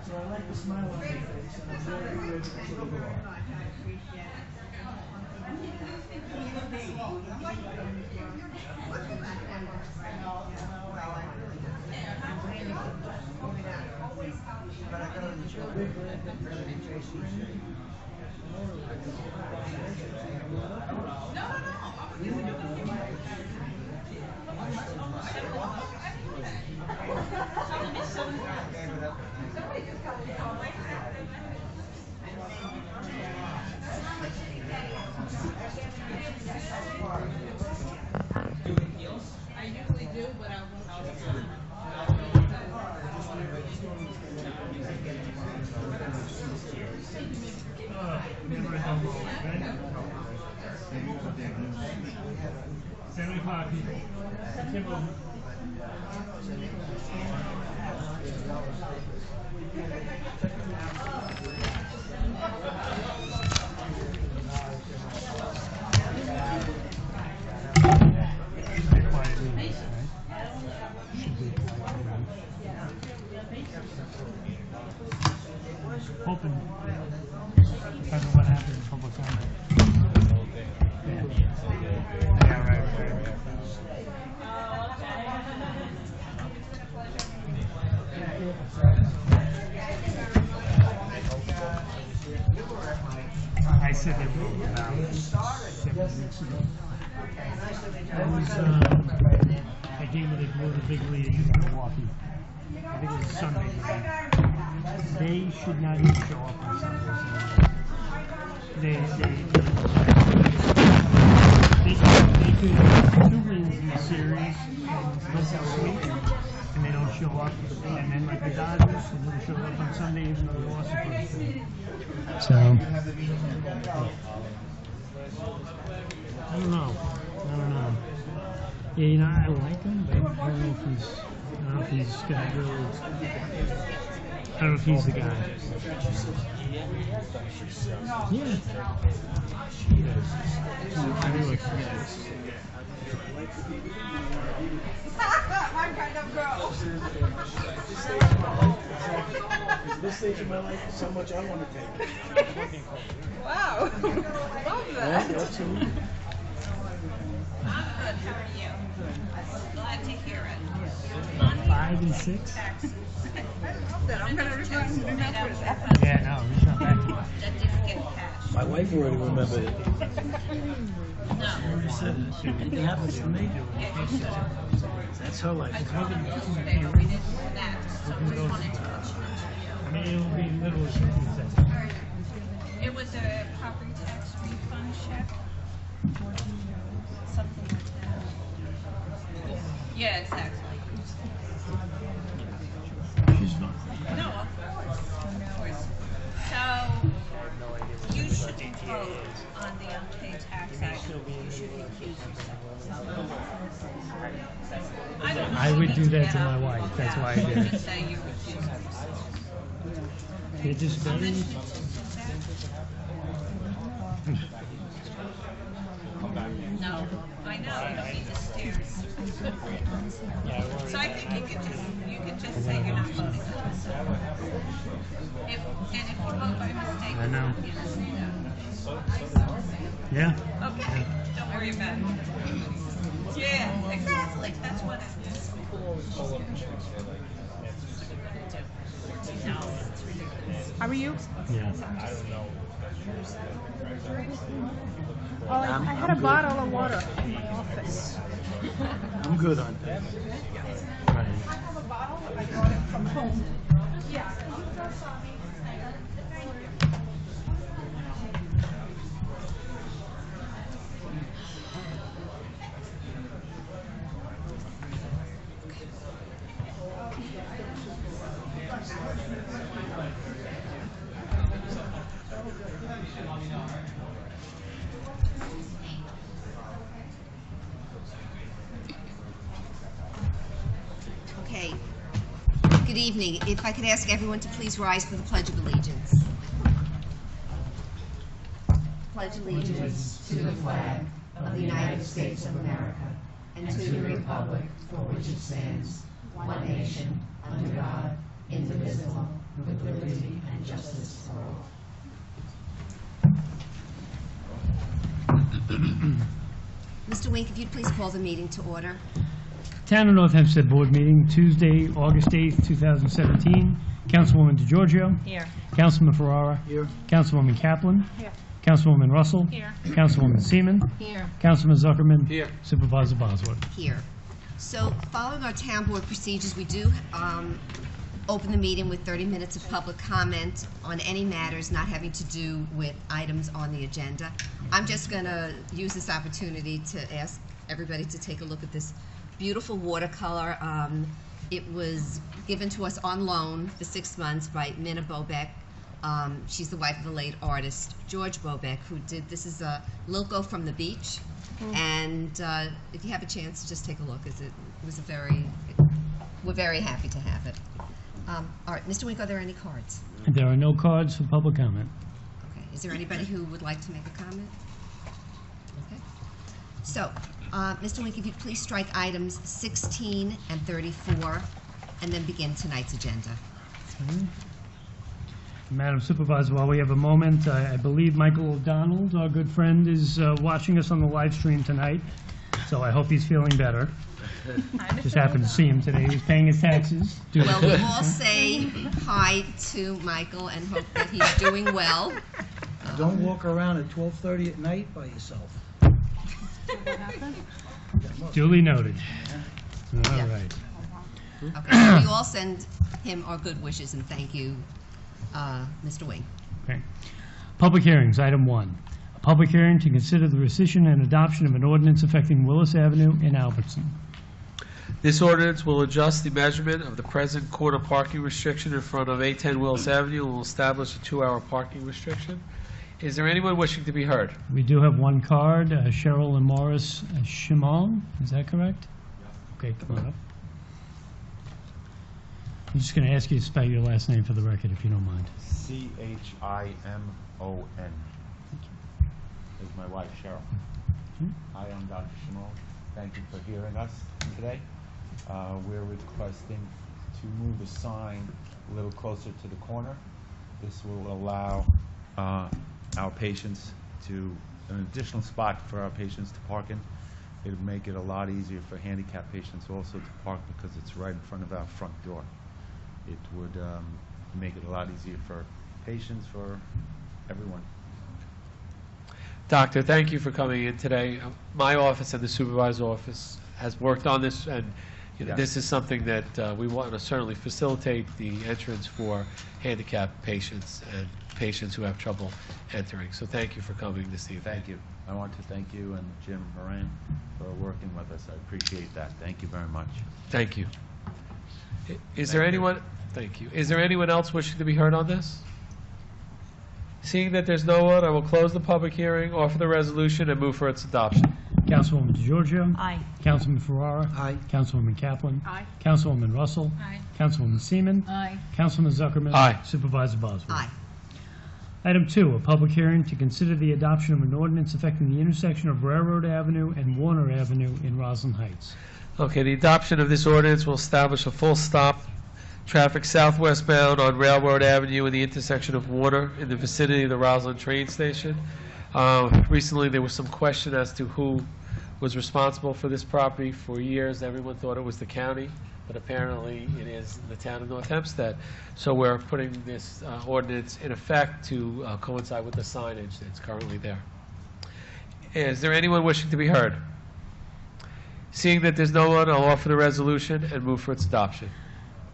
So I like the smile on your face, and I'm very ready to go. I usually do, but I won't show you. Hoping, because of what happened in public comment. Yeah, right. I said that about 7 weeks ago. I came with a big league in Milwaukee. I think it was Sunday. They should not even show up on Sundays. They could have 2 wins in the series and miss out sweet, and they don't show up. And then like the Dodgers, they don't show up on Sunday even though they lost the first game. So I don't know. Yeah, you know, I like him, but I don't know if he's gonna really. I don't know if he's the guy. Yeah. I'm kind of girl. This stage of my life is so much I want to take. Wow. Love that. Yeah, absolutely. I'm good. How are you? Glad to hear it. 5 and 6. I love that. I'm going to remember that. Yeah, no, he's not back yet. That didn't get cashed. My wife already remembered it. No. She said it happens to me. That's her life. I told him yesterday, but we didn't do that. So we wanted to let you know. I mean, it'll be literally 15 seconds. It was a property tax refund check. Something like that. Yeah, exactly. She's not. No, of course. So, you should vote on the unpaid tax item. You should recuse yourself. I would do that to my wife. That's why I did it. Just say you recuse yourself. It just better. No, I know, you don't need the stairs. So I think you could just say you're not voting on this. And if you vote by mistake, I know. you just say that. Yeah. Okay, don't worry about it. Yeah, exactly, that's what Oh, I had a bottle of water in my office. I'm good on that. I have a bottle. I got it from home. Yeah. Okay. Good evening. If I could ask everyone to please rise for the Pledge of Allegiance. Pledge allegiance to the flag of the United States of America and to the republic for which it stands, one nation, under God, indivisible, with liberty and justice for all. Mr. Wink, if you'd please call the meeting to order. Town of North Hempstead Board meeting, Tuesday, August 8th, 2017. Councilwoman DeGiorgio. Here. Councilman Ferrara. Here. Councilwoman Kaplan. Here. Councilwoman Russell. Here. Councilwoman Seaman. Here. Councilman Zuckerman. Here. Supervisor Bosworth. Here. So following our town board procedures, we do open the meeting with 30 minutes of public comment on any matters not having to do with items on the agenda. I'm just going to use this opportunity to ask everybody to take a look at this beautiful watercolor. It was given to us on loan for 6 months by Minna Bobeck. She's the wife of the late artist George Bobeck, who did, this is a Lilko from the beach. And if you have a chance, just take a look, as it was we're very happy to have it. All right, Mr. Wink, are there any cards? There are no cards for public comment. Okay, is there anybody who would like to make a comment? Okay. So, Mr. Wink, if you'd please strike items 16 and 34, and then begin tonight's agenda. Madam Supervisor, while we have a moment, I believe Michael O'Donnell, our good friend, is watching us on the live stream tonight, so I hope he's feeling better. Just happened to see him today. He's paying his taxes. Well, we'll all say hi to Michael and hope that he's doing well. Don't walk around at 12:30 at night by yourself. Duly noted. All Yeah. right. Okay, so we all send him our good wishes and thank you, Mr. Wing. Okay. Public hearings, item 1. A public hearing to consider the rescission and adoption of an ordinance affecting Willis Avenue in Albertson. This ordinance will adjust the measurement of the present corner parking restriction in front of 810 Willis Avenue and will establish a 2-hour parking restriction. Is there anyone wishing to be heard? We do have one card, Cheryl and Morris Shimon, is that correct? Okay, come on up. I'm just going to ask you to spell your last name for the record, if you don't mind. Chimon is my wife, Cheryl. Hi, I'm Dr. Shimon. Thank you for hearing us today. We're requesting to move the sign a little closer to the corner. This will allow our patients an additional spot for our patients to park in. It'll make it a lot easier for handicapped patients also to park because it's right in front of our front door. It would make it a lot easier for patients, for everyone. Doctor, thank you for coming in today. My office and the supervisor's office has worked on this, and Yes. this is something that we want to certainly facilitate the entrance for handicapped patients and patients who have trouble entering. So thank you for coming this evening. Thank you. I want to thank you and Jim Moran for working with us. I appreciate that. Thank you very much. Thank you. Is there anyone? Thank you. Is there anyone else wishing to be heard on this? Seeing that there's no one, I will close the public hearing, offer the resolution, and move for its adoption. Councilwoman DeGiorgio. Aye. Councilman Ferrara. Aye. Councilwoman Kaplan. Aye. Councilwoman Russell. Aye. Councilwoman Seaman. Aye. Councilman Zuckerman. Aye. Supervisor Bosworth. Aye. Item 2, a public hearing to consider the adoption of an ordinance affecting the intersection of Railroad Avenue and Warner Avenue in Roslyn Heights. Okay, the adoption of this ordinance will establish a full stop traffic southwestbound on Railroad Avenue in the intersection of Warner in the vicinity of the Roslyn train station. Recently, there was some question as to who was responsible for this property for years. Everyone thought it was the county, but apparently it is the town of North Hempstead. So we're putting this ordinance in effect to coincide with the signage that's currently there. Is there anyone wishing to be heard? Seeing that there's no one, I'll offer the resolution and move for its adoption.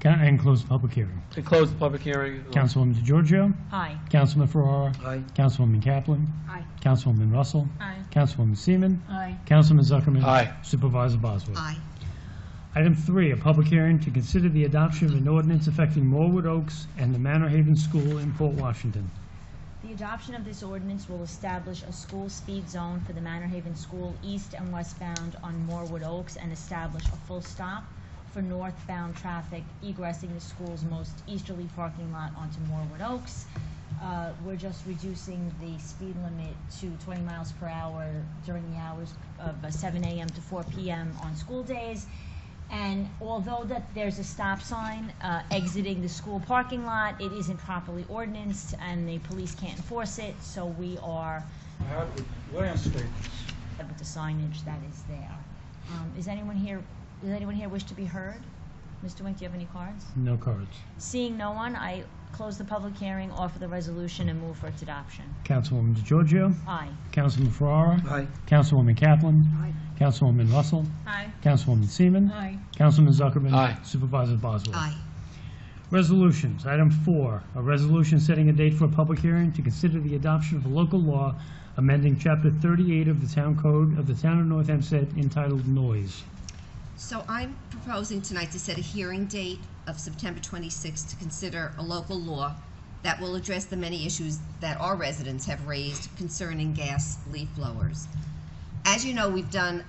And close the public hearing. And close the public hearing. Councilwoman DeGiorgio. Aye. Councilman Ferrara. Aye. Councilwoman Kaplan. Aye. Councilwoman Russell. Aye. Councilwoman Seaman. Aye. Councilman Zuckerman. Aye. Supervisor Bosworth. Aye. Item 3, a public hearing to consider the adoption of an ordinance affecting Morwood Oaks and the Manor Haven School in Port Washington. The adoption of this ordinance will establish a school speed zone for the Manor Haven School east and westbound on Morwood Oaks and establish a full stop for northbound traffic egressing the school's most easterly parking lot onto Morwood Oaks. We're just reducing the speed limit to 20 miles per hour during the hours of 7 a.m. to 4 p.m. on school days. And although that there's a stop sign exiting the school parking lot, it isn't properly ordinanced and the police can't enforce it, so we are with the signage that is there. Does anyone here wish to be heard? Mr. Wink, do you have any cards? No cards. Seeing no one, I close the public hearing, offer the resolution, and move for its adoption. Councilwoman DeGiorgio. Aye. Councilman Ferrara. Aye. Councilwoman Kaplan. Aye. Councilwoman Russell. Aye. Councilwoman Seaman. Aye. Councilman Zuckerman. Aye. Supervisor Bosworth. Aye. Resolutions. Item 4, a resolution setting a date for a public hearing to consider the adoption of a local law amending Chapter 38 of the Town Code of the Town of North Hempstead entitled Noise. So I'm proposing tonight to set a hearing date of September 26th to consider a local law that will address the many issues that our residents have raised concerning gas leaf blowers. As you know, we've done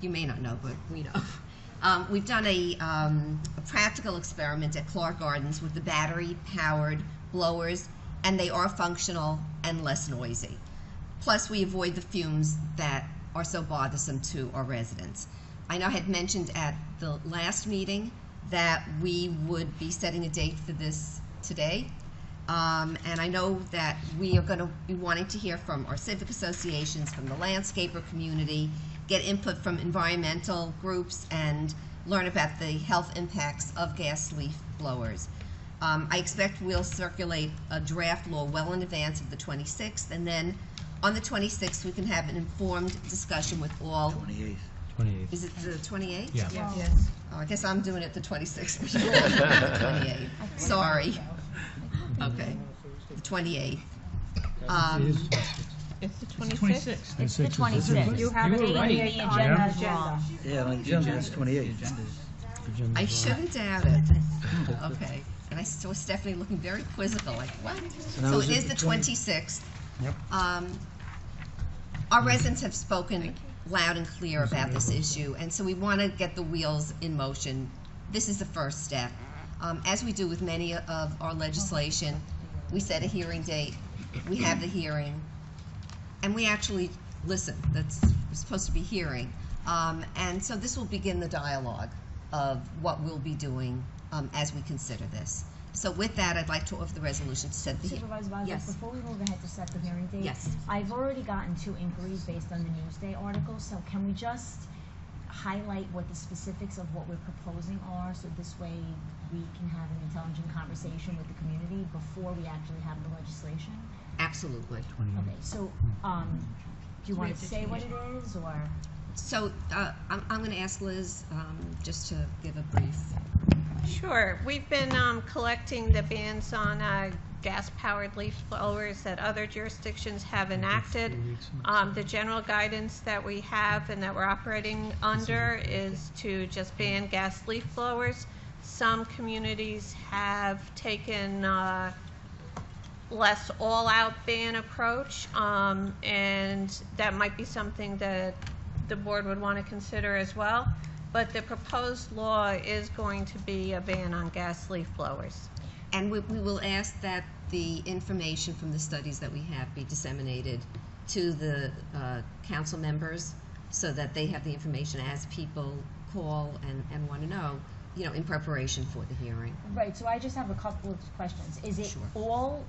you may not know, but we know. We've done a practical experiment at Clark Gardens with the battery-powered blowers, and they are functional and less noisy. Plus, we avoid the fumes that are so bothersome to our residents. I know I had mentioned at the last meeting that we would be setting a date for this today. And I know that we are going to be wanting to hear from our civic associations, from the landscaper community, get input from environmental groups, and learn about the health impacts of gas leaf blowers. I expect we'll circulate a draft law well in advance of the 26th, and then on the 26th we can have an informed discussion with all. 28th. 28th. Is it the 28th? Yeah. Yes. Oh, I guess I'm doing it the 26th. 28th. Sorry. Okay. The 28th. It's the 26th. It's the 26th. You have it were in right. the The agenda is agenda. wrong. Yeah, on the agenda, it's 28th. I shouldn't doubt it. Okay. And I was Stephanie looking very quizzical, like, what? now So is it it is the the 26th. Yep. Our residents have spoken loud and clear about this issue, and so we want to get the wheels in motion. This is the first step. As we do with many of our legislation, we set a hearing date, we have the hearing, and we actually listen. That's we're supposed to be hearing. And so this will begin the dialogue of what we'll be doing as we consider this. So with that, I'd like to offer the resolution to set the Supervisor Bosworth, Yes. before we move ahead to set the hearing date, Yes. I've already gotten 2 inquiries based on the Newsday article, so can we just highlight what the specifics of what we're proposing are, so this way we can have an intelligent conversation with the community before we actually have the legislation? Absolutely. Okay, so, do you want to say what it is, or? So I'm going to ask Liz just to give a brief. Sure. We've been collecting the bans on gas-powered leaf blowers that other jurisdictions have enacted. The general guidance that we have and that we're operating under is to just ban gas leaf blowers. Some communities have taken less all-out ban approach, and that might be something that the board would want to consider as well. But the proposed law is going to be a ban on gas leaf blowers. And we will ask that the information from the studies that we have be disseminated to the council members so that they have the information as people call and want to know, you know, in preparation for the hearing. Right, so I just have a couple of questions. Is it Sure. all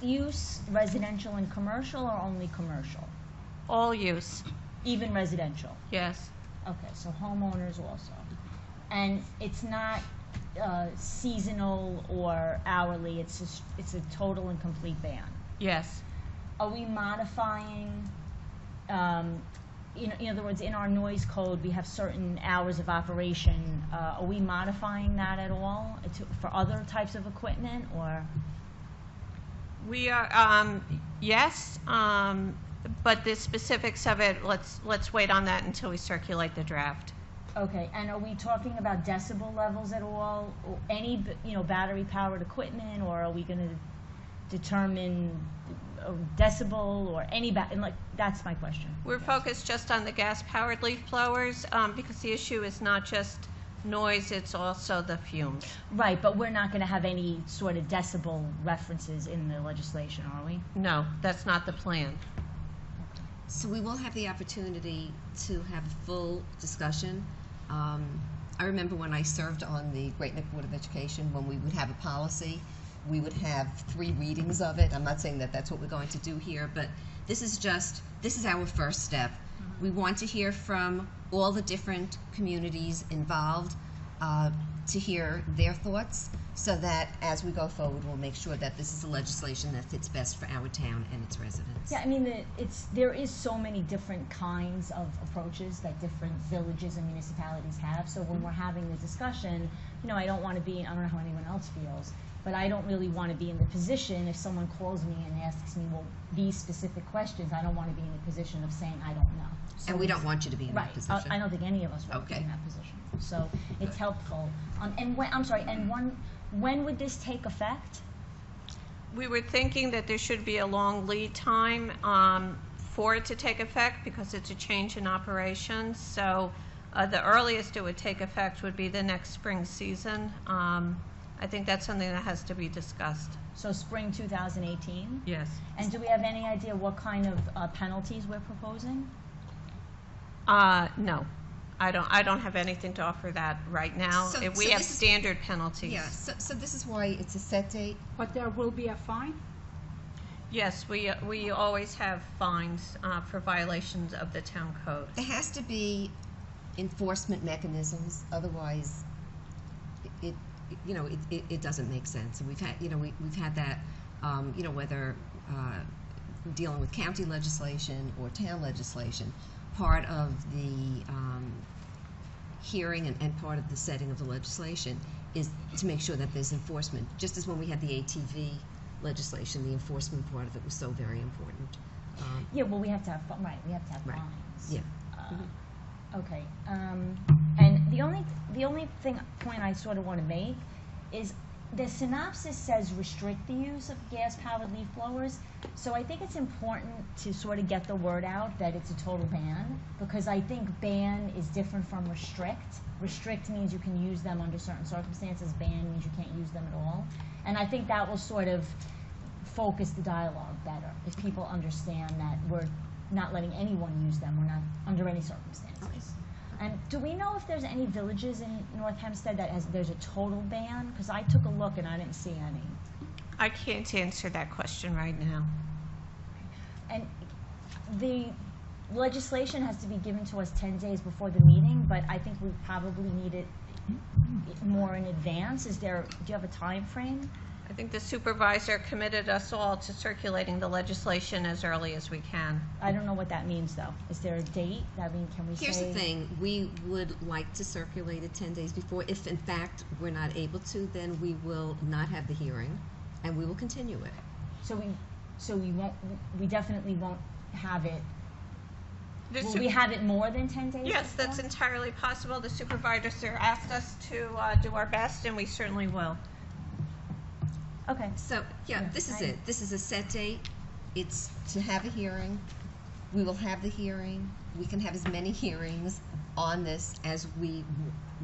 use, residential and commercial, or only commercial? All use. Even residential? Yes. Okay, so homeowners also. And it's not seasonal or hourly, it's a total and complete ban? Yes. Are we modifying, in other words, in our noise code, we have certain hours of operation. Are we modifying that at all for other types of equipment, or? We are, yes, but the specifics of it, let's wait on that until we circulate the draft. Okay, and are we talking about decibel levels at all, or any, battery-powered equipment, or are we going to determine a decibel or any, and that's my question. We're focused just on the gas-powered leaf blowers, because the issue is not just noise, it's also the fumes. Right, but we're not going to have any sort of decibel references in the legislation, are we? No, that's not the plan. So we will have the opportunity to have a full discussion. I remember when I served on the Great Neck Board of Education, when we would have a policy, we would have 3 readings of it. I'm not saying that that's what we're going to do here, but this is our first step. We want to hear from all the different communities involved, to hear their thoughts, so that as we go forward, we'll make sure that this is a legislation that fits best for our town and its residents. Yeah, I mean, there is so many different kinds of approaches that different villages and municipalities have. So when we're having the discussion, I don't want to be, I don't know how anyone else feels, but I don't really want to be in the position if someone calls me and asks me, well, these specific questions, I don't want to be in the position of saying I don't know. So And we don't want you to be in that right. position. I don't think any of us want to be Okay. in that position. So it's helpful. And when would this take effect? We were thinking that there should be a long lead time for it to take effect because it's a change in operations. So the earliest it would take effect would be the next spring season. I think that's something that has to be discussed. So spring 2018? Yes. And do we have any idea what kind of penalties we're proposing? No. I don't have anything to offer that right now. So- We so have this is- standard penalties. Yeah, so this is why it's a set date. But there will be a fine? Yes, we always have fines for violations of the town code. There has to be enforcement mechanisms, otherwise it doesn't make sense. And we've had that, whether dealing with county legislation or town legislation, part of the hearing and part of the setting of the legislation is to make sure that there's enforcement. Just as when we had the ATV legislation, the enforcement part of it was so very important. Yeah, well, we have to have, we have to have Right. fines. Yeah. Okay, and the only point I sort of want to make is the synopsis says restrict the use of gas-powered leaf blowers, so I think it's important to sort of get the word out that it's a total ban, because I think ban is different from restrict. Restrict means you can use them under certain circumstances, ban means you can't use them at all, and I think that will sort of focus the dialogue better, if people understand that we're not letting anyone use them, we're not under any circumstances. Okay. And do we know if there's any villages in North Hempstead that there's a total ban? Because I took a look and I didn't see any. I can't answer that question right now. And the legislation has to be given to us 10 days before the meeting, but I think we probably need it more in advance. Do you have a time frame? I think the supervisor committed us all to circulating the legislation as early as we can. I don't know what that means, though. Is there a date? I mean, can we say? Here's the thing, we would like to circulate it 10 days before. If in fact we're not able to, then we will not have the hearing and we will continue it. So we definitely won't have it. The Will su- we have it more than 10 days? Yes, before? that's entirely possible. The supervisor asked us to do our best, and we certainly will. Okay. So, yeah, this is it. This is a set date. It's to have a hearing. We will have the hearing. We can have as many hearings on this as we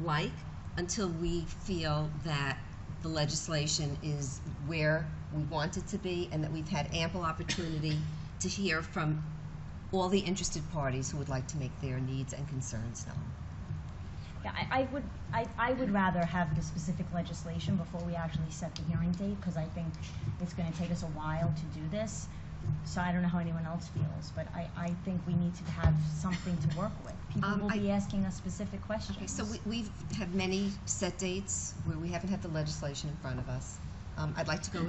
like until we feel that the legislation is where we want it to be and that we've had ample opportunity to hear from all the interested parties who would like to make their needs and concerns known. Yeah, I would rather have the specific legislation before we actually set the hearing date, because I think it's going to take us a while to do this. So I don't know how anyone else feels, but I think we need to have something to work with. People will be asking us specific questions. Okay, so we've had many set dates where we haven't had the legislation in front of us. I'd like to go,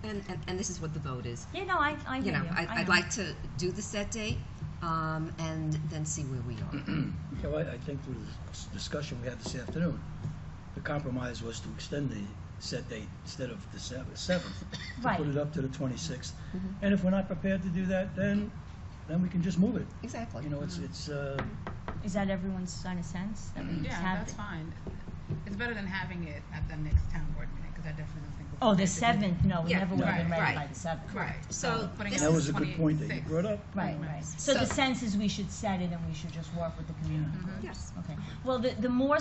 and this is what the vote is. Yeah, no, I You hear know, you. I'd like to do the set date, and then see where we are. Yeah, well, I think through the discussion we had this afternoon, the compromise was to extend the set date instead of the 7th, Right. to put it up to the 26th. And if we're not prepared to do that, then we can just move it. Exactly. You know, it's Is that everyone's kind of sense? That we just Yeah, have that's it? fine. It's better than having it at the next town board meeting, because I definitely don't think. Oh, the 7th, no, we Yeah, never would have been right, ready right. by the 7th. Right. So putting this it that on was the a good point that you 26th. brought up. Right, right. So the sense is we should set it and we should just work with the community. Yes. Okay. Well, the more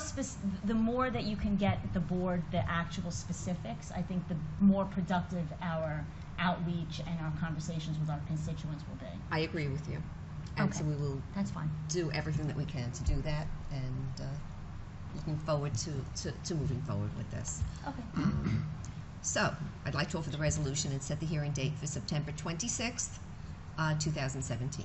that you can get the board the actual specifics, I think the more productive our outreach and our conversations with our constituents will be. I agree with you. And so Okay. we will That's fine. do everything that we can to do that, and looking forward to moving forward with this. Okay. So, I'd like to offer the resolution and set the hearing date for September 26th, 2017.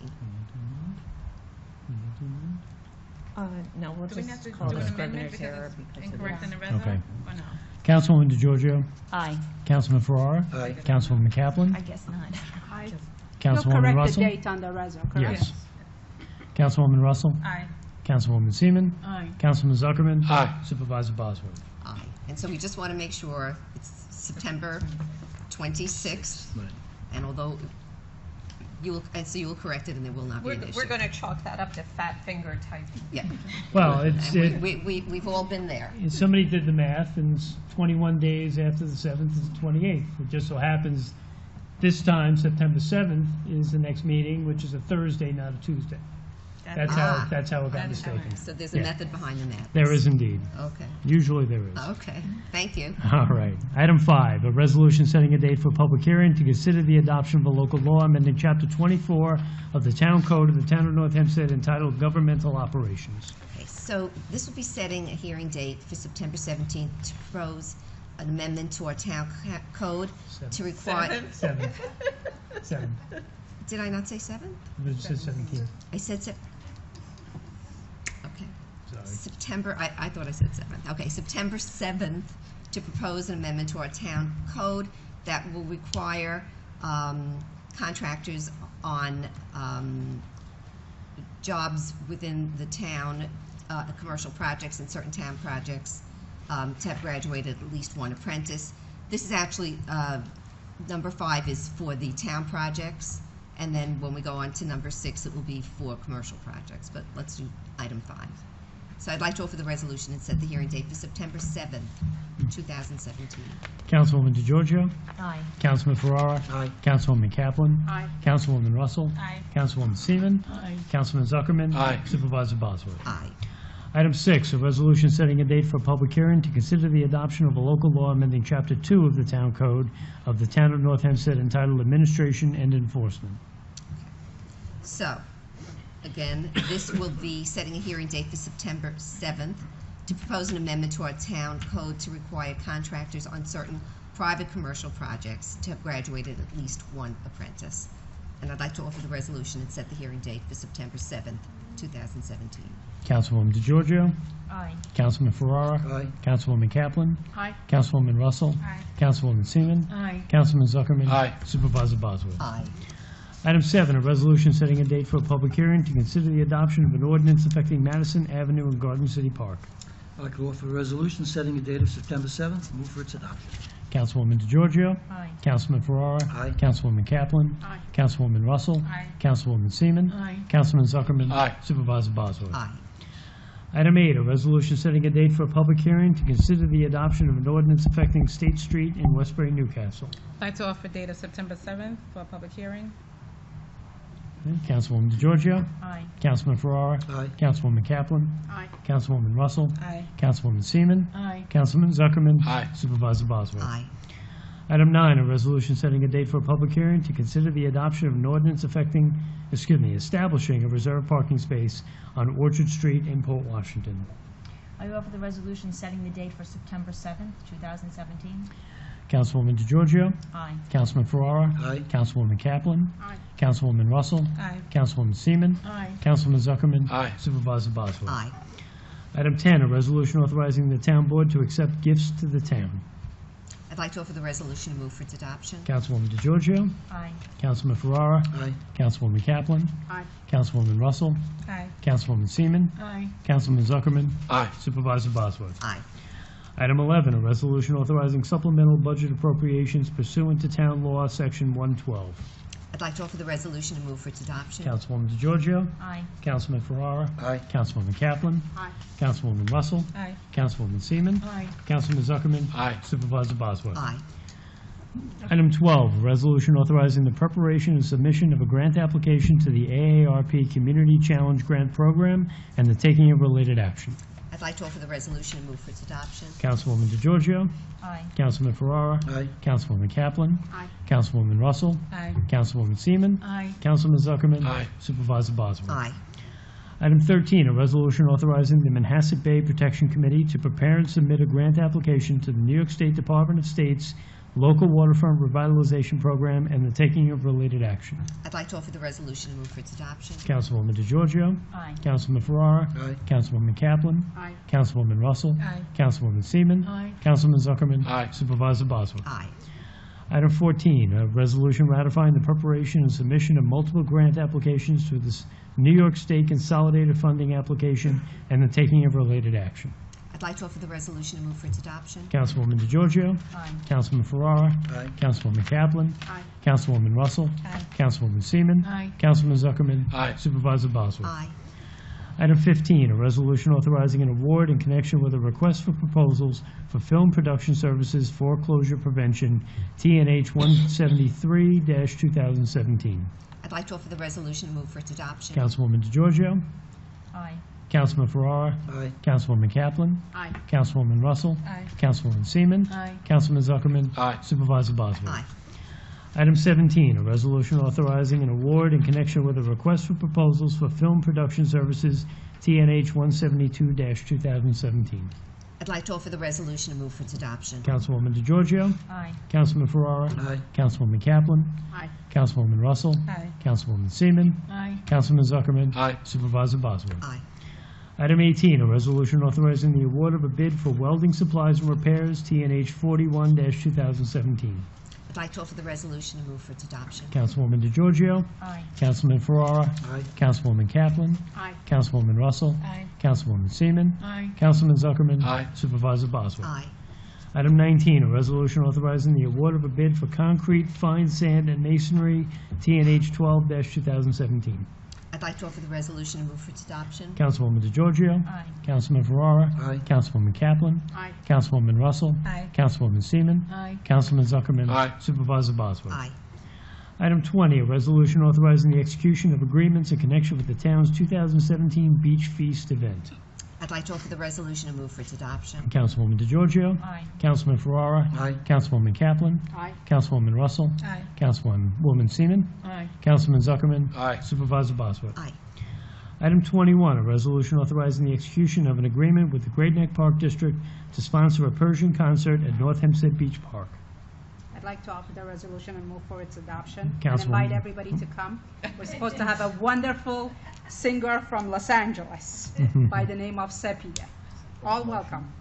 No, we'll Do we have just to call do it an amendment Scrivener's because error it's because of incorrect in this. the resume, Okay. or no? Councilwoman DeGiorgio, Aye. Councilman Ferrara, Aye. Councilwoman Kaplan, I guess not. You'll Councilwoman correct the Russell. date on the resume, correct? Yes. Councilwoman Russell, Aye. Councilwoman Seaman, Aye. Councilman Zuckerman. Aye. Supervisor Bosworth. Aye. And so we just want to make sure it's September 26th, Right. and although you will correct it, and there will not be an issue. We're gonna chalk that up to fat finger type. Yeah. Well, it's, And we've all been there. somebody did the math, and it's 21 days after the 7th is the 28th. It just so happens this time, September 7th, is the next meeting, which is a Thursday, not a Tuesday. That's Ah. how it got That is how it mistaken. So there's a Yeah. method behind the madness. There is indeed. Okay. Usually there is. Okay. Thank you. All right. Item 5, a resolution setting a date for a public hearing to consider the adoption of a local law amending Chapter 24 of the Town Code of the Town of North Hempstead entitled Governmental Operations. Okay, so this will be setting a hearing date for September 17th to propose an amendment to our town code to require. 7. Did I not say 7th? It says 17. I said okay. Sorry. September, I thought I said 7th. Okay, September 7th to propose an amendment to our town code that will require contractors on jobs within the town, commercial projects and certain town projects, to have graduated at least one apprentice. This is actually, number 5 is for the town projects, and then when we go on to number 6, it will be for commercial projects, but let's do item 5. So I'd like to offer the resolution and set the hearing date for September 7th, 2017. Councilwoman DeGiorgio, Aye. Councilman Ferrara, Aye. Councilwoman Kaplan, Aye. Councilwoman Russell, Aye. Councilwoman Seaman, Aye. Councilman Zuckerman. Aye. Supervisor Bosworth. Aye. Item 6, a resolution setting a date for a public hearing to consider the adoption of a local law amending Chapter 2 of the Town Code of the Town of North Hempstead entitled Administration and Enforcement. So, again, this will be setting a hearing date for September 7th to propose an amendment to our town code to require contractors on certain private commercial projects to have graduated at least one apprentice. And I'd like to offer the resolution and set the hearing date for September 7th, 2017. Councilwoman DeGiorgio, Aye. Councilman Ferrara, Aye. Councilwoman Kaplan, Aye. Councilwoman Russell, Aye. Councilwoman Seaman, Aye. Councilman Zuckerman. Aye. Supervisor Bosworth. Aye. Item 7, a resolution setting a date for a public hearing to consider the adoption of an ordinance affecting Madison Avenue and Garden City Park. I'd like to offer a resolution setting a date of September 7th, move for its adoption. Councilwoman DeGiorgio, Aye. Councilman Ferrara, Aye. Councilwoman Kaplan, Aye. Councilwoman Russell, Aye. Councilwoman Seaman, Aye. Councilman Zuckerman. Aye. Supervisor Bosworth. Aye. Item 8, a resolution setting a date for a public hearing to consider the adoption of an ordinance affecting State Street in Westbury, Newcastle. I'd like to offer date of September 7th for a public hearing. Okay, Councilwoman DeGiorgio, Aye. Councilman Ferrara, Aye. Councilwoman Kaplan, Aye. Councilwoman Russell, Aye. Councilwoman Seaman, Aye. Councilman Zuckerman. Aye. Supervisor Bosworth. Aye. Item 9, a resolution setting a date for a public hearing to consider the adoption of an ordinance establishing a reserved parking space on Orchard Street in Port Washington. I offer the resolution setting the date for September 7th, 2017. Councilwoman DeGiorgio. Aye. Councilman Ferrara. Aye. Councilwoman Kaplan. Aye. Councilwoman Russell. Aye. Councilwoman Seaman. Aye. Councilman Zuckerman. Aye. Supervisor Bosworth. Aye. Item 10, a resolution authorizing the town board to accept gifts to the town. I'd like to offer the resolution and move for its adoption. Councilwoman DeGiorgio. Aye. Councilman Ferrara. Aye. Councilwoman Kaplan. Aye. Councilwoman Russell. Aye. Councilwoman Seaman. Aye. Councilman Zuckerman. Aye. Supervisor Bosworth. Aye. Item 11, a resolution authorizing supplemental budget appropriations pursuant to Town Law, Section 112. I'd like to offer the resolution and move for its adoption. Councilwoman DeGiorgio. Aye. Councilman Ferrara. Aye. Councilwoman Kaplan. Aye. Councilwoman Russell. Aye. Councilwoman Seaman. Aye. Councilman Zuckerman. Aye. Supervisor Bosworth. Aye. Item 12, a resolution authorizing the preparation and submission of a grant application to the AARP Community Challenge Grant Program and the taking of related action. I'd like to offer the resolution and move for its adoption. Councilwoman DeGiorgio. Aye. Councilman Ferrara. Aye. Councilwoman Kaplan. Aye. Councilwoman Russell. Aye. Councilwoman Seaman. Aye. Councilman Zuckerman. Aye. Supervisor Bosworth. Aye. Item 13, a resolution authorizing the Manhasset Bay Protection Committee to prepare and submit a grant application to the New York State Department of State's Local Waterfront Revitalization Program and the taking of related action. I'd like to offer the resolution and move for its adoption. Councilwoman DeGiorgio. Aye. Councilman Ferrara. Aye. Councilwoman Kaplan. Aye. Councilwoman Russell. Aye. Councilwoman Seaman. Aye. Councilman Zuckerman. Aye. Supervisor Bosworth. Aye. Item 14, a resolution ratifying the preparation and submission of multiple grant applications to the New York State Consolidated Funding Application and the taking of related action. I'd like to offer the resolution and move for its adoption. Councilwoman DeGiorgio. Aye. Councilman Ferrara. Aye. Councilwoman Kaplan. Aye. Councilwoman Russell. Aye. Councilwoman Seaman. Aye. Councilman Zuckerman. Aye. Supervisor Bosworth. Aye. Item 15, a resolution authorizing an award in connection with a request for proposals for film production services foreclosure prevention, TNH 173-2017. I'd like to offer the resolution and move for its adoption. Councilwoman DeGiorgio. Aye. Councilman Ferrara. Aye. Councilwoman Kaplan. Aye. Councilwoman Russell. Aye. Councilwoman Seaman. Aye. Councilman Zuckerman. Aye. Supervisor Bosworth. Aye. Item 17, a resolution authorizing an award in connection with a request for proposals for film production services, TNH 172-2017. I'd like to offer the resolution and move for its adoption. Councilwoman DeGiorgio. Aye. Councilman Ferrara. Aye. Councilwoman Kaplan. Aye. Councilwoman Russell. Aye. Councilwoman Seaman. Aye. Councilman Zuckerman. Aye. Supervisor Bosworth. Aye. Item 18, a resolution authorizing the award of a bid for welding supplies and repairs, TNH 41-2017. I'd like to offer the resolution and move for its adoption. Councilwoman DeGiorgio. Aye. Councilman Ferrara. Aye. Councilwoman Kaplan. Aye. Councilwoman Russell. Aye. Councilwoman Seaman. Aye. Councilman Zuckerman. Aye. Supervisor Bosworth. Aye. Item 19, a resolution authorizing the award of a bid for concrete, fine sand, and masonry, TNH 12-2017. I'd like to offer the resolution and move for its adoption. Councilwoman DeGiorgio. Aye. Councilman Ferrara. Aye. Councilwoman Kaplan. Aye. Councilwoman Russell. Aye. Councilwoman Seaman. Aye. Councilman Zuckerman. Aye. Supervisor Bosworth. Aye. Item 20, a resolution authorizing the execution of agreements in connection with the town's 2017 Beach Feast event. I'd like to offer the resolution and move for its adoption. Councilwoman DeGiorgio. Aye. Councilman Ferrara. Aye. Councilwoman Kaplan. Aye. Councilwoman Russell. Aye. Councilwoman Seaman. Aye. Councilman Zuckerman. Aye. Supervisor Bosworth. Aye. Item 21, a resolution authorizing the execution of an agreement with the Great Neck Park District to sponsor a Persian concert at North Hempstead Beach Park. I'd like to offer the resolution and move for its adoption. And Councilwoman. invite everybody to come. We're supposed to have a wonderful singer from Los Angeles by the name of Sepia. All welcome.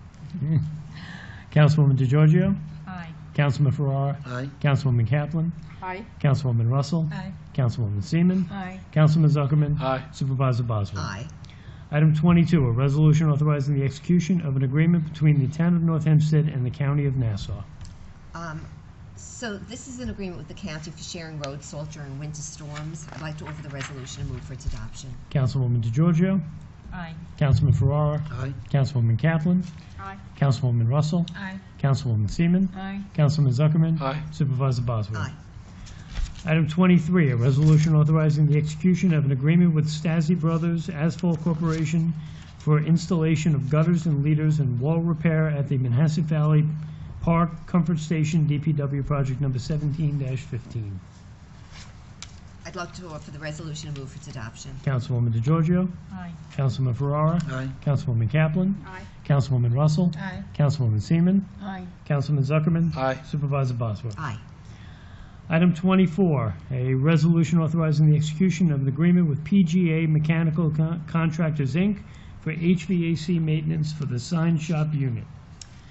Councilwoman DeGiorgio. Aye. Councilman Ferrara. Aye. Councilwoman Kaplan. Aye. Councilwoman Russell. Aye. Councilwoman Seaman. Aye. Councilman Zuckerman. Aye. Supervisor Bosworth. Aye. Item 22, a resolution authorizing the execution of an agreement between the town of North Hempstead and the county of Nassau. So this is an agreement with the county for sharing road salt during winter storms. I'd like to offer the resolution and move for its adoption. Councilwoman DeGiorgio. Aye. Councilman Ferrara. Aye. Councilwoman Kaplan. Aye. Councilwoman Russell. Aye. Councilwoman Seaman. Aye. Councilman Zuckerman. Aye. Supervisor Bosworth. Aye. Item 23, a resolution authorizing the execution of an agreement with Stasi Brothers Asphalt Corporation for installation of gutters and leaders and wall repair at the Manhasset Valley Park Comfort Station DPW project number 17-15. I'd like to offer the resolution and move for its adoption. Councilwoman DeGiorgio. Aye. Councilman Ferrara. Aye. Councilwoman Kaplan. Aye. Councilwoman Russell. Aye. Councilwoman Seaman. Aye. Councilman Zuckerman. Aye. Supervisor Bosworth. Aye. Item 24, a resolution authorizing the execution of an agreement with PGA Mechanical Contractors, Inc. for HVAC maintenance for the sign shop unit.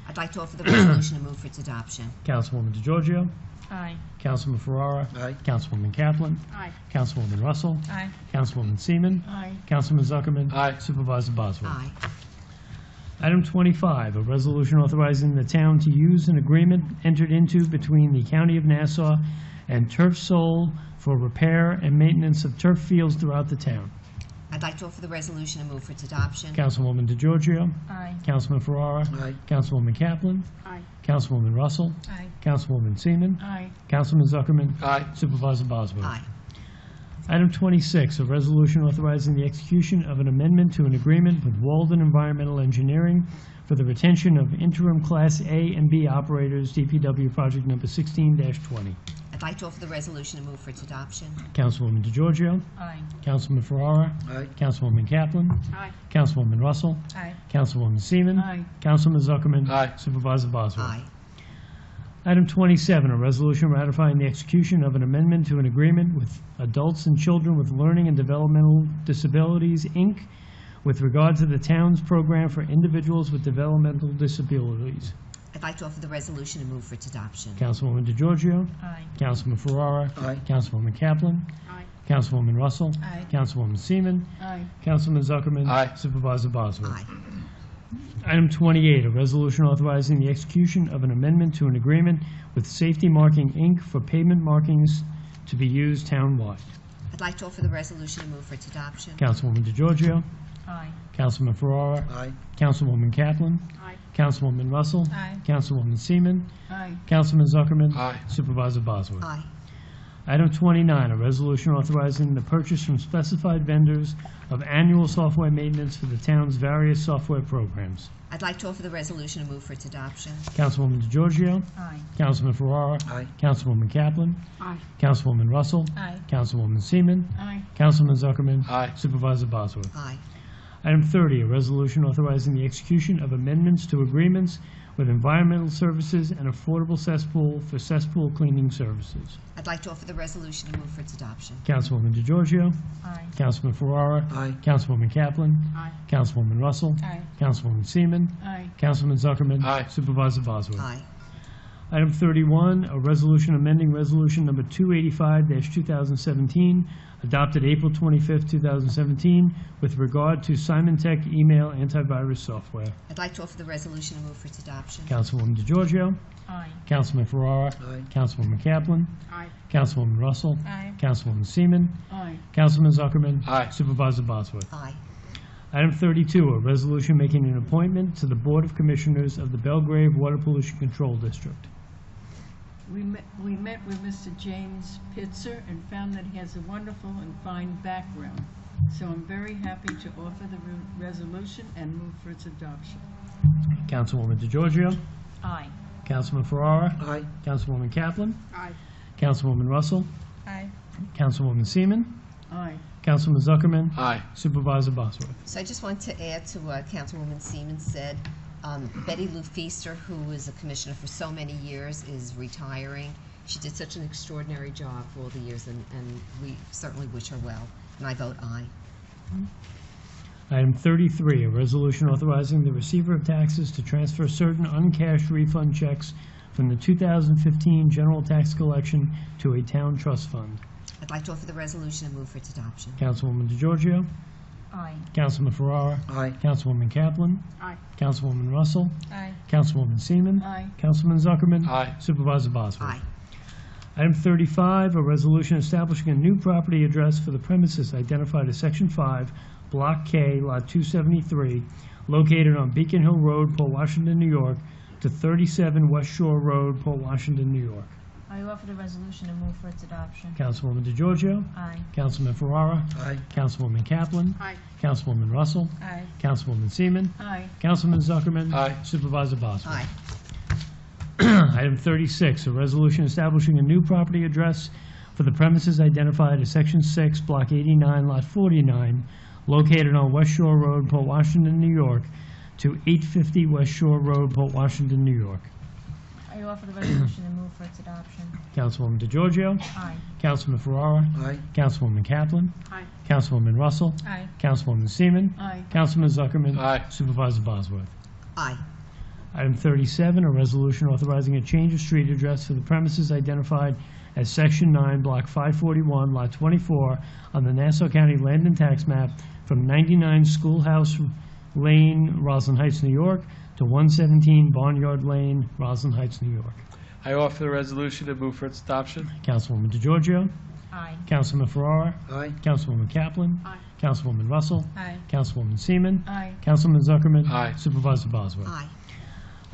I'd like to offer the resolution and move for its adoption. Councilwoman DeGiorgio. Aye. Councilman Ferrara. Aye. Councilwoman Kaplan. Aye. Councilwoman Russell. Aye. Councilwoman Seaman. Aye. Councilman Zuckerman. Aye. Supervisor Bosworth. Aye. Item 25, a resolution authorizing the town to use an agreement entered into between the County of Nassau and Turf Sol for repair and maintenance of turf fields throughout the town. I'd like to offer the resolution and move for its adoption. Councilwoman DeGiorgio. Aye. Councilman Ferrara. Aye. Councilwoman Kaplan. Aye. Councilwoman Russell. Aye. Councilwoman Seaman. Aye. Councilman Zuckerman. Aye. Supervisor Bosworth. Aye. Item 26, a resolution authorizing the execution of an amendment to an agreement with Walden Environmental Engineering for the retention of interim Class A and B operators, DPW project number 16-20. I'd like to offer the resolution and move for its adoption. Councilwoman DeGiorgio. Aye. Councilman Ferrara. Aye. Councilwoman Kaplan. Aye. Councilwoman Russell. Aye. Councilwoman Seaman. Aye. Councilman Zuckerman. Aye. Supervisor Bosworth. Aye. Item 27, a resolution ratifying the execution of an amendment to an agreement with Adults and Children with Learning and Developmental Disabilities, Inc., with regard to the town's program for individuals with developmental disabilities. I'd like to offer the resolution and move for its adoption. Councilwoman DeGiorgio. Aye. Councilman Ferrara. Aye. Councilwoman Kaplan. Aye. Councilwoman Russell. Aye. Councilwoman Seaman. Aye. Councilman Zuckerman. Aye. Supervisor Bosworth. Aye. Item 28, a resolution authorizing the execution of an amendment to an agreement with Safety Marking, Inc. for pavement markings to be used townwide. I'd like to offer the resolution and move for its adoption. Councilwoman DeGiorgio. Aye. Councilman Ferrara. Aye. Councilwoman Kaplan. Aye. Councilwoman Russell. Aye. Councilwoman Seaman. Aye. Councilman Zuckerman. Aye. Supervisor Bosworth. Aye. Item 29, a resolution authorizing the purchase from specified vendors of annual software maintenance for the town's various software programs. I'd like to offer the resolution and move for its adoption. Councilwoman DeGiorgio. Aye. Councilman Ferrara. Aye. Councilwoman Kaplan. Aye. Councilwoman Russell. Aye. Councilwoman Seaman. Aye. Councilman Zuckerman. Aye. Supervisor Bosworth. Aye. Item 30, a resolution authorizing the execution of amendments to agreements with Environmental Services and Affordable Cesspool for cesspool cleaning services. I'd like to offer the resolution and move for its adoption. Councilwoman DeGiorgio. Aye. Councilman Ferrara. Aye. Councilwoman Kaplan. Aye. Councilwoman Russell. Aye. Councilwoman Seaman. Aye. Councilman Zuckerman. Aye. Supervisor Bosworth. Aye. Item 31, a resolution amending Resolution Number 285-2017, adopted April 25th, 2017, with regard to Symantec email antivirus software. I'd like to offer the resolution and move for its adoption. Councilwoman DeGiorgio. Aye. Councilman Ferrara. Aye. Councilwoman Kaplan. Aye. Councilwoman Russell. Aye. Councilwoman Seaman. Aye. Councilman Zuckerman. Aye. Supervisor Bosworth. Aye. Item 32, a resolution making an appointment to the Board of Commissioners of the Belgrave Water Pollution Control District. We met with Mr. James Pitzer and found that he has a wonderful and fine background. So I'm very happy to offer the resolution and move for its adoption. Councilwoman DeGiorgio. Aye. Councilman Ferrara. Aye. Councilwoman Kaplan. Aye. Councilwoman Russell. Aye. Councilwoman Seaman. Aye. Councilman Zuckerman. Aye. Supervisor Bosworth. So I just want to add to what Councilwoman Seaman said. Betty Lou Feaster, who was a commissioner for so many years, is retiring. She did such an extraordinary job for all the years, and we certainly wish her well. And I vote aye. Item 33, a resolution authorizing the receiver of taxes to transfer certain uncashed refund checks from the 2015 general tax collection to a town trust fund. I'd like to offer the resolution and move for its adoption. Councilwoman DeGiorgio. Aye. Councilman Ferrara. Aye. Councilwoman Kaplan. Aye. Councilwoman Russell. Aye. Councilwoman Seaman. Aye. Councilman Zuckerman. Aye. Supervisor Bosworth. Aye. Item 35, a resolution establishing a new property address for the premises identified as Section 5, Block K, Lot 273, located on Beacon Hill Road, Port Washington, New York, to 37 West Shore Road, Port Washington, New York. I offer the resolution and move for its adoption. Councilwoman DeGiorgio. Aye. Councilman Ferrara. Aye. Councilwoman Kaplan. Aye. Councilwoman Russell. Aye. Councilwoman Seaman. Aye. Councilman Zuckerman. Aye. Supervisor Bosworth. Aye. Item 36, a resolution establishing a new property address for the premises identified as Section 6, Block 89, Lot 49, located on West Shore Road, Port Washington, New York, to 850 West Shore Road, Port Washington, New York. I offer the resolution and move for its adoption. Councilwoman DeGiorgio. Aye. Councilman Ferrara. Aye. Councilwoman Kaplan. Aye. Councilwoman Russell. Aye. Councilwoman Seaman. Aye. Councilman Zuckerman. Aye. Supervisor Bosworth. Aye. Item 37, a resolution authorizing a change of street address for the premises identified as Section 9, Block 541, Lot 24, on the Nassau County Land and Tax Map from 99 Schoolhouse Lane, Roslyn Heights, New York, to 117 Barnyard Lane, Roslyn Heights, New York. I offer the resolution and move for its adoption. Councilwoman DeGiorgio. Aye. Councilman Ferrara. Aye. Councilwoman Kaplan. Aye. Councilwoman Russell. Aye. Councilwoman Seaman. Aye. Councilman Zuckerman. Aye. Supervisor Bosworth. Aye.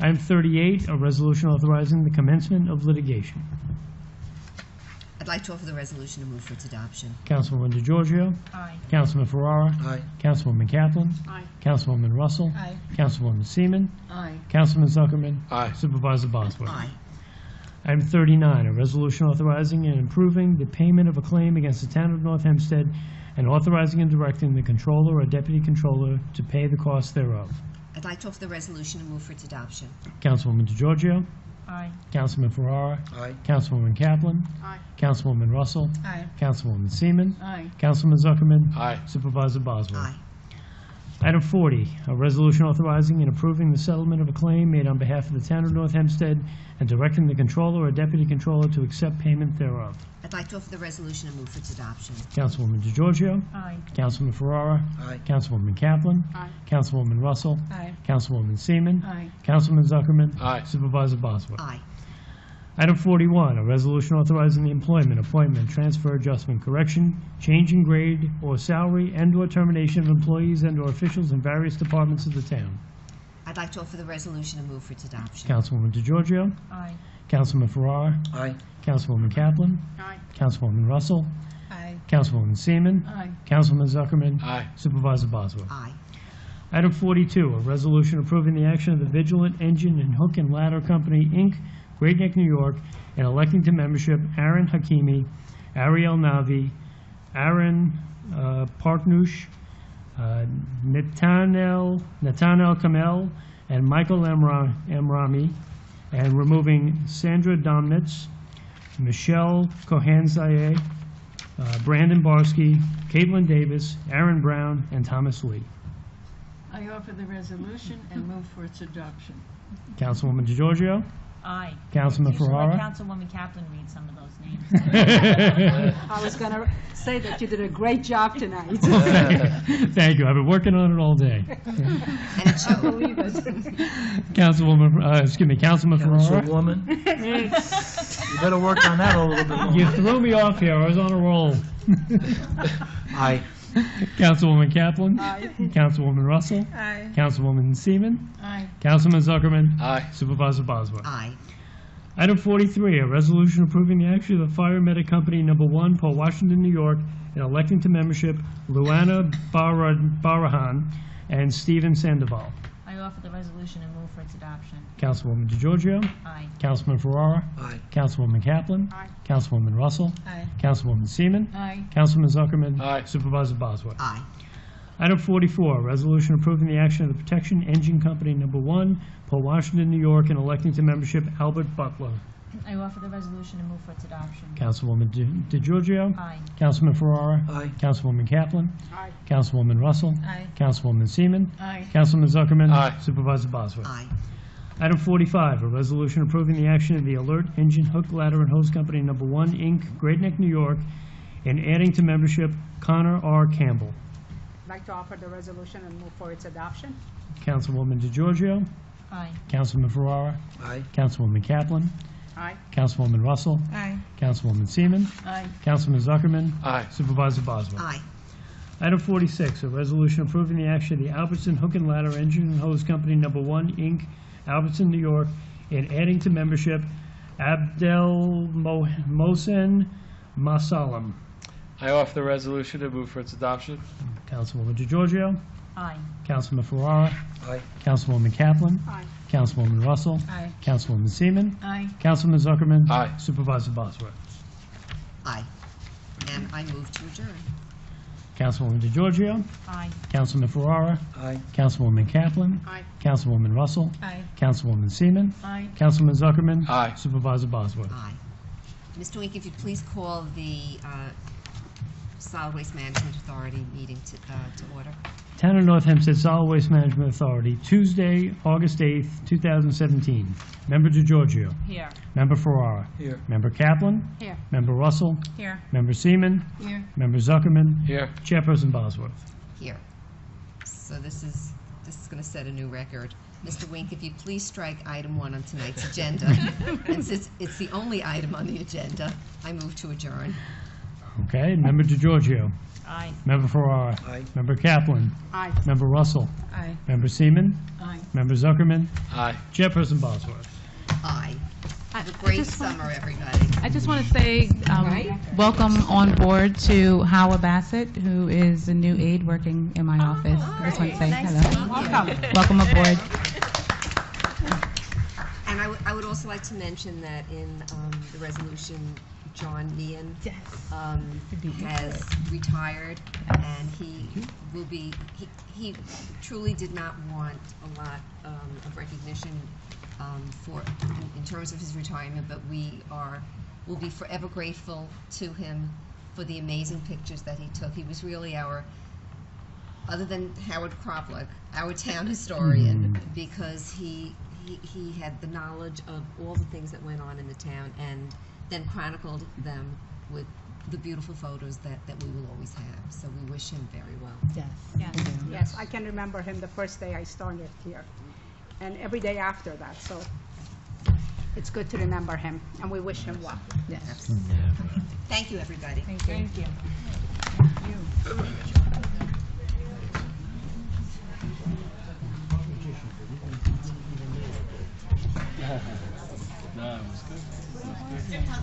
Item 38, a resolution authorizing the commencement of litigation. I'd like to offer the resolution and move for its adoption. Councilwoman DeGiorgio. Aye. Councilman Ferrara. Aye. Councilwoman Kaplan. Aye. Councilwoman Russell. Aye. Councilwoman Seaman. Aye. Councilman Zuckerman. Aye. Supervisor Bosworth. Aye. Item 39, a resolution authorizing and approving the payment of a claim against the town of North Hempstead and authorizing and directing the controller or deputy controller to pay the costs thereof. I'd like to offer the resolution and move for its adoption. Councilwoman DeGiorgio. Aye. Councilman Ferrara. Aye. Councilwoman Kaplan. Aye. Councilwoman Russell. Aye. Councilwoman Seaman. Aye. Councilman Zuckerman. Aye. Supervisor Bosworth. Aye. Item 40, a resolution authorizing and approving the settlement of a claim made on behalf of the town of North Hempstead and directing the controller or deputy controller to accept payment thereof. I'd like to offer the resolution and move for its adoption. Councilwoman DeGiorgio. Aye. Councilman Ferrara. Aye. Councilwoman Kaplan. Aye. Councilwoman Russell. Aye. Councilwoman Seaman. Aye. Councilman Zuckerman. Aye. Supervisor Bosworth. Aye. Item 41, a resolution authorizing the employment, appointment, transfer, adjustment, correction, change in grade or salary, and/or termination of employees and/or officials in various departments of the town. I'd like to offer the resolution and move for its adoption. Councilwoman DeGiorgio. Aye. Councilman Farrar. Aye. Councilwoman Kaplan. Aye. Councilwoman Russell. Aye. Councilwoman Seaman. Aye. Councilman Zuckerman. Aye. Supervisor Bosworth. Aye. Item 42, a resolution approving the action of the Vigilant Engine and Hook and Ladder Company, Inc., Great Neck, New York, and electing to membership Aaron Hakimi, Ariel Navi, Aaron Parknush, Natanel Kamel, and Michael Emrami, and removing Sandra Domnitz, Michelle Cohen-Zaye, Brandon Barsky, Caitlin Davis, Aaron Brown, and Thomas Lee. I offer the resolution and move for its adoption. Councilwoman DeGiorgio. Aye. Councilman You should let Ferrara. Councilwoman Kaplan read some of those names. I was going to say that you did a great job tonight. Thank you. I've been working on it all day. And it showed. Believe it. Councilman Ferrara. Councilwoman, you better work on that a little bit more. You threw me off here. I was on a roll. Aye. Councilwoman Kaplan. Aye. Councilwoman Russell. Aye. Councilwoman Seaman. Aye. Councilman Zuckerman. Aye. Supervisor Bosworth. Aye. Item 43, a resolution approving the action of the Fire Medic Company Number 1, Port Washington, New York, and electing to membership Luana Barahan and Stephen Sandoval. I offer the resolution and move for its adoption. Councilwoman DeGiorgio. Aye. Councilman Ferrara. Aye. Councilwoman Kaplan. Aye. Councilwoman Russell. Aye. Councilwoman Seaman. Aye. Councilman Zuckerman. Aye. Supervisor Bosworth. Aye. Item 44, a resolution approving the action of the Protection Engine Company Number 1, Port Washington, New York, and electing to membership Albert Butler. I offer the resolution and move for its adoption. Councilwoman DeGiorgio. Aye. Councilman Ferrara. Aye. Councilwoman Kaplan. Aye. Councilwoman Russell. Aye. Councilwoman Seaman. Aye. Councilman Zuckerman. Aye. Supervisor Bosworth. Aye. Item 45, a resolution approving the action of the Alert Engine Hook, Ladder, and Hose Company Number 1, Inc., Great Neck, New York, and adding to membership Connor R. Campbell. I'd like to offer the resolution and move for its adoption. Councilwoman DeGiorgio. Aye. Councilman Ferrara. Aye. Councilwoman Kaplan. Aye. Councilwoman Russell. Aye. Councilwoman Seaman. Aye. Councilman Zuckerman. Aye. Supervisor Bosworth. Aye. Item 46, a resolution approving the action of the Albertson Hook and Ladder Engine and Hose Company Number 1, Inc., Albertson, New York, and adding to membership Abdel Mohsen Masalam. I offer the resolution and move for its adoption. Councilwoman DeGiorgio. Aye. Councilman Ferrara. Aye. Councilwoman Kaplan. Aye. Councilwoman Russell. Aye. Councilwoman Seaman. Aye. Councilman Zuckerman. Aye. Supervisor Bosworth. Aye. I move to adjourn. Councilwoman DeGiorgio. Aye. Councilman Ferrara. Aye. Councilwoman Kaplan. Aye. Councilwoman Russell. Aye. Councilwoman Seaman. Aye. Councilman Zuckerman. Aye. Supervisor Bosworth. Aye. Mr. Wink, if you'd please call the Solid Waste Management Authority meeting to order. Town of North Hempstead Solid Waste Management Authority, Tuesday, August 8th, 2017. Member DeGiorgio. Here. Member Ferrara. Here. Member Kaplan. Here. Member Russell. Here. Member Seaman. Here. Member Zuckerman. Here. Chairperson Bosworth. Here. So this is going to set a new record. Mr. Wink, if you please strike item 1 on tonight's agenda. And since it's the only item on the agenda, I move to adjourn. Okay, Member DeGiorgio. Aye. Member Ferrara. Aye. Member Kaplan. Aye. Member Russell. Aye. Member Seaman. Aye. Member Zuckerman. Aye. Chairperson Bosworth. Aye. Have a great summer, everybody. I just want to say welcome on board to Howard Bassett, who is a new aide working in my office. I just want to say hello. Welcome aboard. And I would also like to mention that in the resolution, John Meehan has retired, and he will be, he truly did not want a lot of recognition in terms of his retirement, but will be forever grateful to him for the amazing pictures that he took. He was really other than Howard Kroplik, our town historian, because he had the knowledge of all the things that went on in the town, and then chronicled them with the beautiful photos that we will always have. So we wish him very well. Yes, I can remember him the first day I started here, and every day after that. So it's good to remember him, and we wish him well. Yes. Thank you, everybody. Thank you.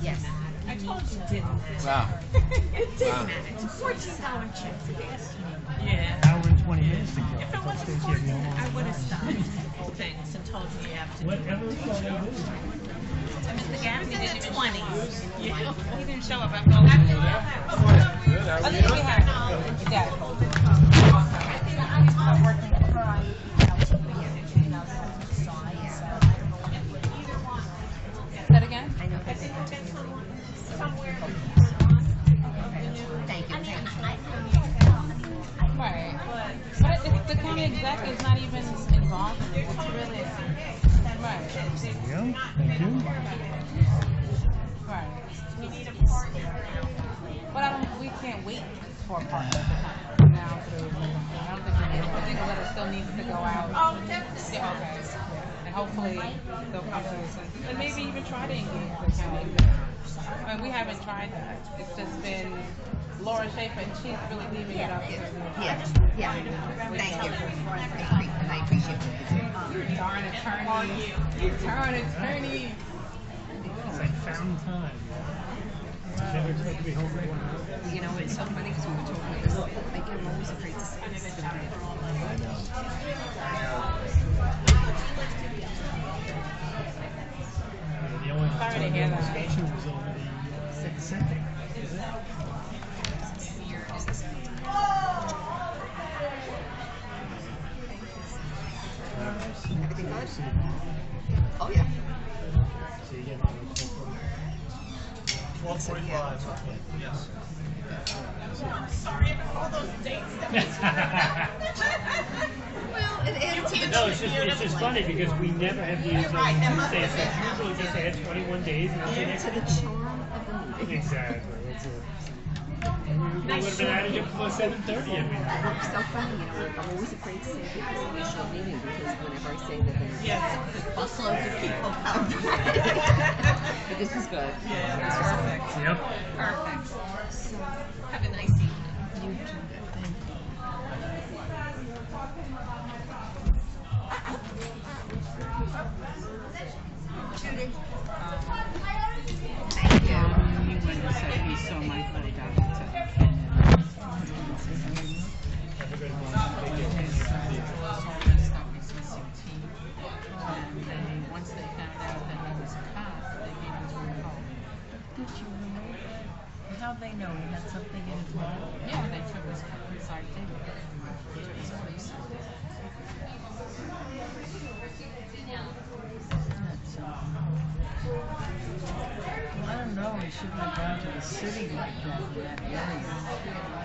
Yes. I told you it didn't. Wow. It didn't matter. It's $14 check for gas. Yeah. Hour and 20 minutes to go. If it wasn't for you, I would have stopped things and told you you have to do it. Whatever shall I do? Mr. Gaffney did it 20. Yeah. He didn't show up. I'm going. I think we have. I'm working with her on That again? I know this. Thank you. Right. But the county exec is not even involved. It's really right. There you go. Thank you. Right. But we can't wait for a partner to come now through. I don't think we need. I think a letter still needs to go out. Oh, definitely. Yeah, okay. And hopefully they'll come to us and maybe even try to engage the county exec. I mean, we haven't tried that. It's just been Laura Schaefer, and she's really leaving it up to Yeah. Thank you. And I appreciate it. darn attorney. Darn attorney. It's like found time. Never expect to be home right now. You know, it's so funny because we were talking about this. Like, I'm always afraid to say this. The only Sorry to hear that. discussion was over the septic. Everything good? Oh, yeah. So you get 12:45. Yes. Sorry about all those dates that Well, it adds to the No, it's just funny because we never have these right, that must Tuesdays. have been It's usually just add 21 days and that's the next to the charm of the meeting. Exactly. That's it. We would have been out of here before 7:30. I mean. It's so funny, you know, I'm always afraid to say people's initial meeting because whenever I say that there's busloads of people come. But this is good. Yeah, perfect. Yep. Perfect. So, have a nice evening. You too. Thank you. Thank you. He went and said he saw my play down to and once they found out that he was a cop, they gave him a home. Did you really? How how they know he had something in his mind? Yeah, they took his ID. Took his police. That's, I don't know, he shouldn't have gone to the city like that in that area.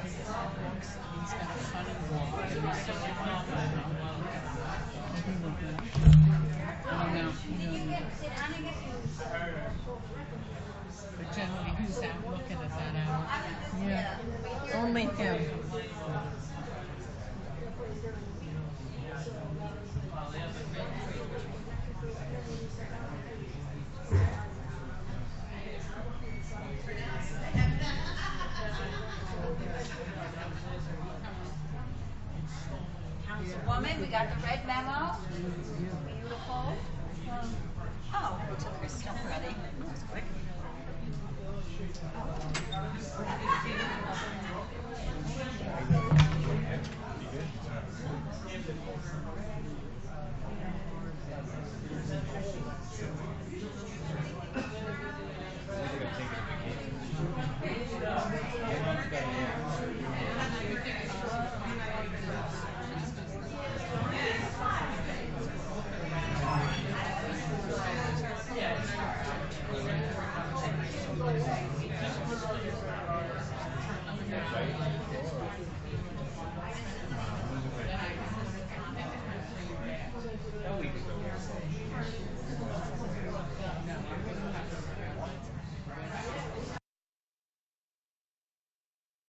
He's got a funny walk. And he's so He would go. I don't know. But generally, who's out looking at that hour? Yeah, only him.